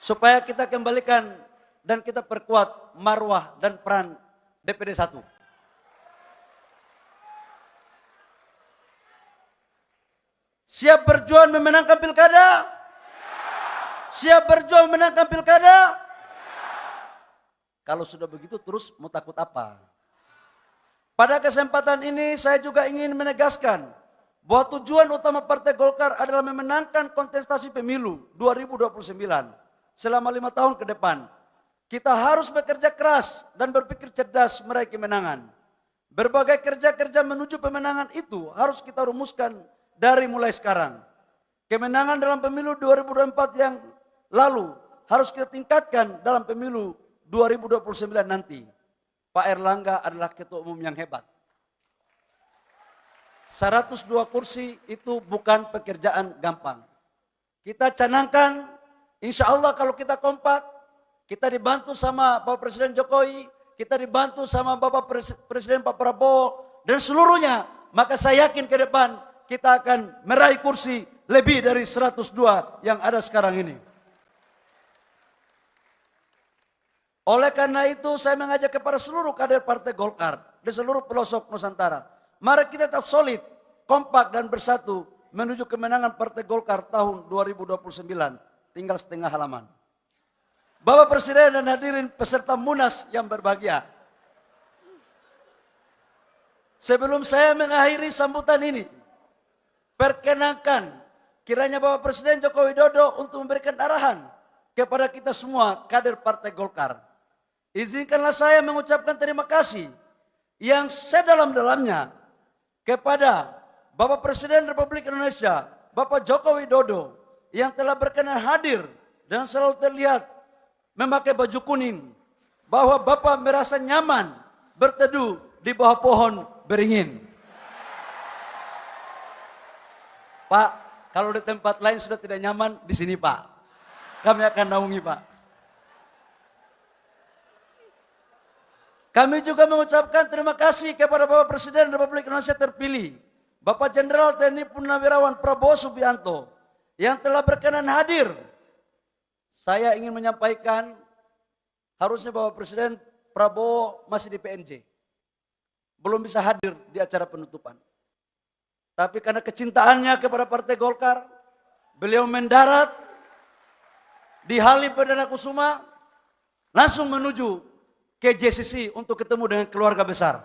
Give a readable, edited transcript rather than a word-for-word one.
supaya kita kembalikan dan kita perkuat marwah dan peran DPD 1. Siap berjuang memenangkan pilkada? Siap berjuang memenangkan pilkada? Kalau sudah begitu terus mau takut apa? Pada kesempatan ini saya juga ingin menegaskan bahwa tujuan utama Partai Golkar adalah memenangkan kontestasi pemilu 2029 selama 5 tahun ke depan. Kita harus bekerja keras dan berpikir cerdas meraih kemenangan. Berbagai kerja-kerja menuju pemenangan itu harus kita rumuskan dari mulai sekarang. Kemenangan dalam pemilu 2024 yang lalu harus kita tingkatkan dalam pemilu 2029 nanti. Pak Erlangga adalah ketua umum yang hebat. 102 kursi itu bukan pekerjaan gampang. Kita canangkan, insya Allah kalau kita kompak, kita dibantu sama Bapak Presiden Jokowi, kita dibantu sama Bapak Presiden Pak Prabowo, dan seluruhnya, maka saya yakin ke depan kita akan meraih kursi lebih dari 102 yang ada sekarang ini. Oleh karena itu saya mengajak kepada seluruh kader Partai Golkar di seluruh pelosok Nusantara. Mari kita tetap solid, kompak dan bersatu menuju kemenangan Partai Golkar tahun 2029. Tinggal setengah halaman. Bapak Presiden dan hadirin peserta Munas yang berbahagia. Sebelum saya mengakhiri sambutan ini, perkenankan kiranya Bapak Presiden Joko Widodo untuk memberikan arahan kepada kita semua kader Partai Golkar. Izinkanlah saya mengucapkan terima kasih yang sedalam-dalamnya kepada Bapak Presiden Republik Indonesia, Bapak Joko Widodo, yang telah berkenan hadir dan selalu terlihat memakai baju kuning, bahwa Bapak merasa nyaman berteduh di bawah pohon beringin. Pak, kalau di tempat lain sudah tidak nyaman, di sini Pak. Kami akan naungi Pak. Kami juga mengucapkan terima kasih kepada Bapak Presiden Republik Indonesia terpilih, Bapak Jenderal TNI Purnawirawan Prabowo Subianto, yang telah berkenan hadir. Saya ingin menyampaikan, harusnya Bapak Presiden Prabowo masih di PNJ. Belum bisa hadir di acara penutupan. Tapi karena kecintaannya kepada Partai Golkar, beliau mendarat di Halim Perdana Kusuma, langsung menuju ke JCC untuk ketemu dengan keluarga besar.